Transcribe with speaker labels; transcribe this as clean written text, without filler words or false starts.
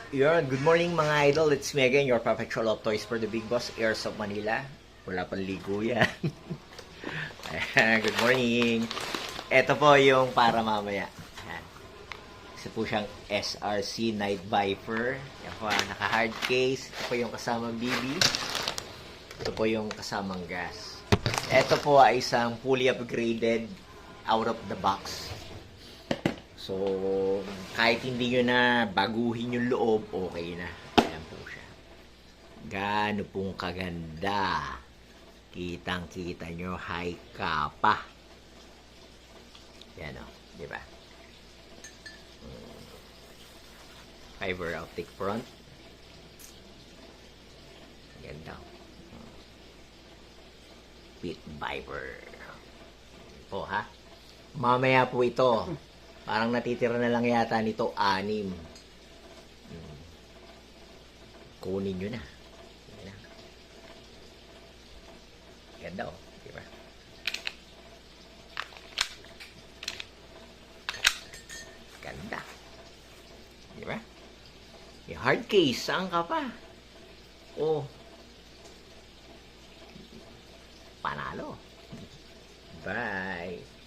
Speaker 1: Yun, good morning mga idol. It's me again, your perpetual of toys for the big boss, Airs of Manila. Wala pang ligo yan. Good morning. Ito po yung para mamaya. Ayan. Isa po siyang SRC Night Viper. Yan po, naka-hard case. Ito po yung kasamang BB. Ito po yung kasamang gas. Ito po ay isang fully upgraded out of the box. So, kahit hindi nyo na baguhin yung loob, okay na. Ayan po siya. Gaano pong kaganda. Kitang-kita nyo, high kapa. Yan o, di ba? Fiber optic front. Ganda. Pit Viper. Po ha? Mamaya po ito. Parang natitira na lang yata nito 6. Kunin nyo na. Ganda o. Diba? Ganda. Diba? Yung hard case, saan ka pa? Oh. Panalo. Bye.